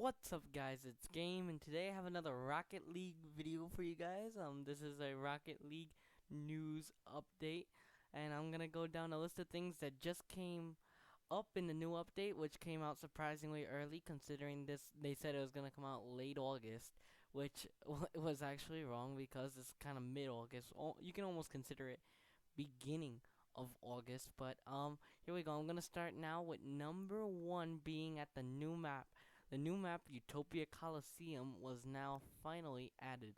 What's up, guys? It's Game, and today I have another Rocket League video for you guys. This is a Rocket League news update, and I'm gonna go down a list of things that just came up in the new update, which came out surprisingly early, considering they said it was gonna come out late August, which was actually wrong because it's kind of mid-August. You can almost consider it beginning of August. But here we go. I'm gonna start now with number one being at the new map. The new map, Utopia Colosseum, was now finally added.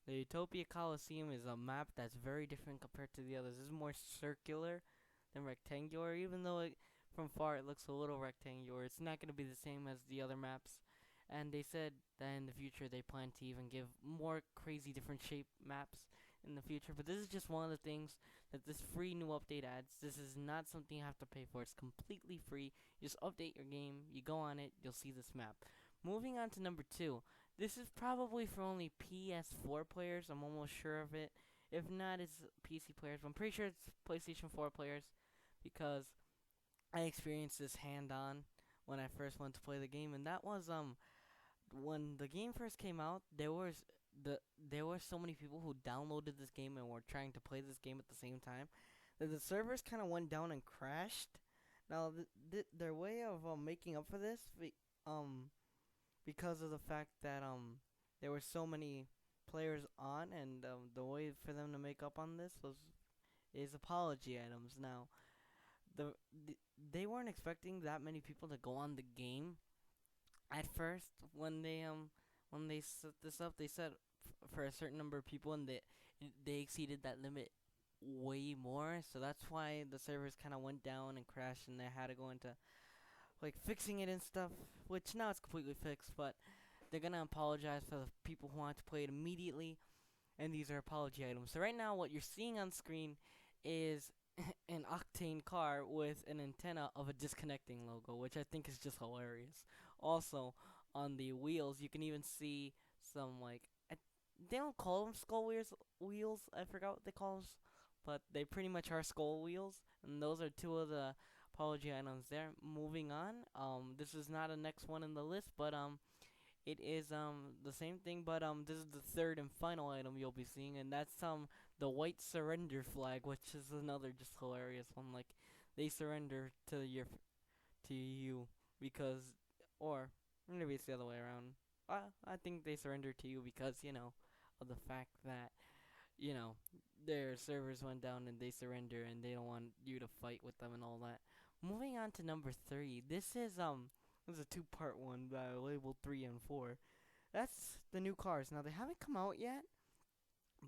The Utopia Colosseum is a map that's very different compared to the others. It's more circular than rectangular, even though from far it looks a little rectangular. It's not going to be the same as the other maps. And they said that in the future they plan to even give more crazy different shape maps in the future. But this is just one of the things that this free new update adds. This is not something you have to pay for. It's completely free. You just update your game, you go on it, you'll see this map. Moving on to number two. This is probably for only PS4 players. I'm almost sure of it. If not, it's PC players. But I'm pretty sure it's PlayStation 4 players because I experienced this hand-on when I first went to play the game, and that was when the game first came out. There were so many people who downloaded this game and were trying to play this game at the same time that the servers kind of went down and crashed. Now, their way of making up for this, because of the fact that there were so many players on, and the way for them to make up on this is apology items. Now, they weren't expecting that many people to go on the game at first when they set this up. They said for a certain number of people, and they exceeded that limit way more. So that's why the servers kind of went down and crashed, and they had to go into like fixing it and stuff, which now it's completely fixed. But they're gonna apologize for the people who want to play it immediately, and these are apology items. So right now, what you're seeing on screen is an Octane car with an antenna of a disconnecting logo, which I think is just hilarious. Also, on the wheels, you can even see some they don't call them skull wheels. I forgot what they call them, but they pretty much are skull wheels, and those are two of the apology items there. Moving on, this is not a next one in the list, but it is the same thing, but this is the third and final item you'll be seeing, and that's the white surrender flag, which is another just hilarious one. Like, they surrender to you because, or maybe it's the other way around. I think they surrender to you because of the fact that their servers went down and they surrender and they don't want you to fight with them and all that. Moving on to number three. This is a two-part one that I labeled 3 and 4. That's the new cars. Now, they haven't come out yet,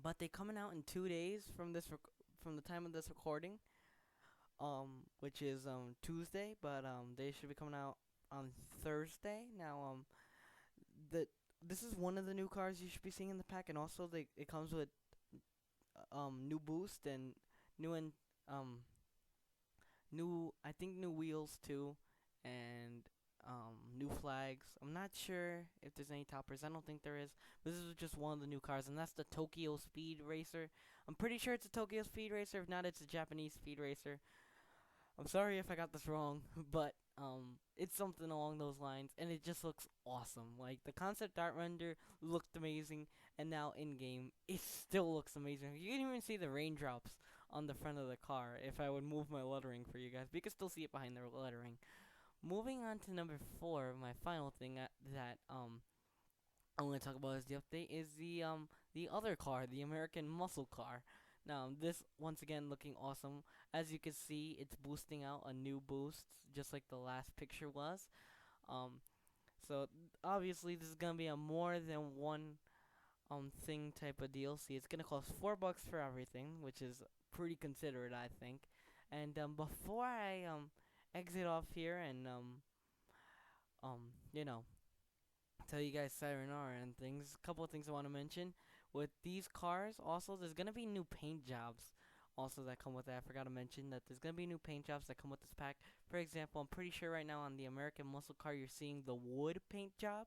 but they're coming out in 2 days from from the time of this recording, which is Tuesday. But they should be coming out on Thursday. Now, the this is one of the new cars you should be seeing in the pack, and also it comes with new boost and new and new I think new wheels too, and new flags. I'm not sure if there's any toppers. I don't think there is. But this is just one of the new cars, and that's the Tokyo Speed Racer. I'm pretty sure it's a Tokyo Speed Racer. If not, it's a Japanese Speed Racer. I'm sorry if I got this wrong, but it's something along those lines, and it just looks awesome. Like, the concept art render looked amazing, and now in game it still looks amazing. You can even see the raindrops on the front of the car. If I would move my lettering for you guys, but you can still see it behind the lettering. Moving on to number four, my final thing that I'm going to talk about as the update is the other car, the American Muscle Car. Now, this once again looking awesome. As you can see, it's boosting out a new boost, just like the last picture was. Um, so obviously this is gonna be a more than one thing type of DLC. It's gonna cost $4 for everything, which is pretty considerate, I think. And before I exit off here and you know tell you guys sayonara and things. A couple of things I want to mention with these cars. Also, there's gonna be new paint jobs. Also, that come with it. I forgot to mention that there's gonna be new paint jobs that come with this pack. For example, I'm pretty sure right now on the American Muscle Car you're seeing the wood paint job,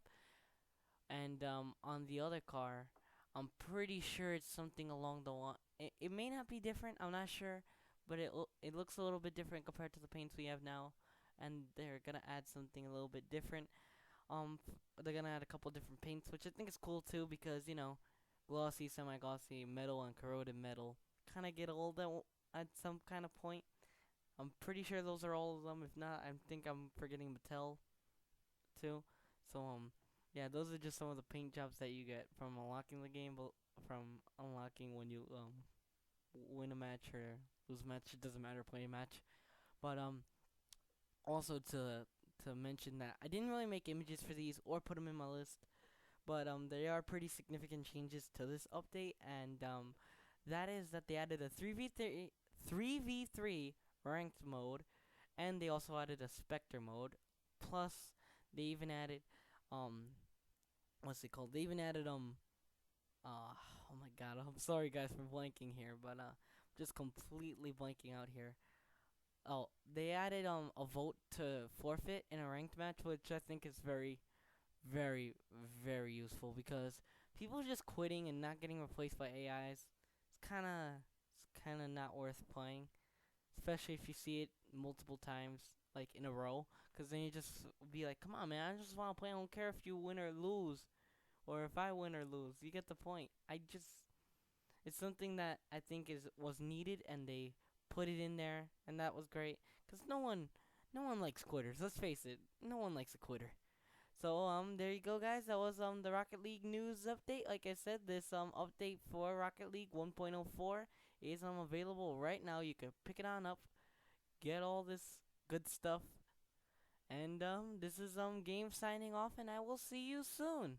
and on the other car, I'm pretty sure it's something along the line. It may not be different. I'm not sure, but it looks a little bit different compared to the paints we have now, and they're gonna add something a little bit different. They're gonna add a couple different paints, which I think is cool too because glossy, semi-glossy, metal, and corroded metal kind of get old at some kind of point. I'm pretty sure those are all of them. If not, I think I'm forgetting Mattel too. So yeah, those are just some of the paint jobs that you get from unlocking the game, but from unlocking when you win a match or lose a match. It doesn't matter, play a match. But also to mention that I didn't really make images for these or put them in my list, but there are pretty significant changes to this update, and that is that they added a 3v3 ranked mode, and they also added a Spectre mode. Plus, they even added um what's it called? They even added oh my god, I'm sorry guys for blanking here, but just completely blanking out here. Oh, they added a vote to forfeit in a ranked match, which I think is very, very, very useful because people just quitting and not getting replaced by AIs. It's kind of not worth playing, especially if you see it multiple times like in a row. Cause then you just be like, come on, man, I just want to play. I don't care if you win or lose, or if I win or lose. You get the point. It's something that I think is was needed, and they put it in there, and that was great. Cause no one likes quitters. Let's face it, no one likes a quitter. So there you go, guys. That was the Rocket League news update. Like I said, this update for Rocket League 1.04 is available right now. You can pick it on up, get all this good stuff, and this is Game signing off, and I will see you soon.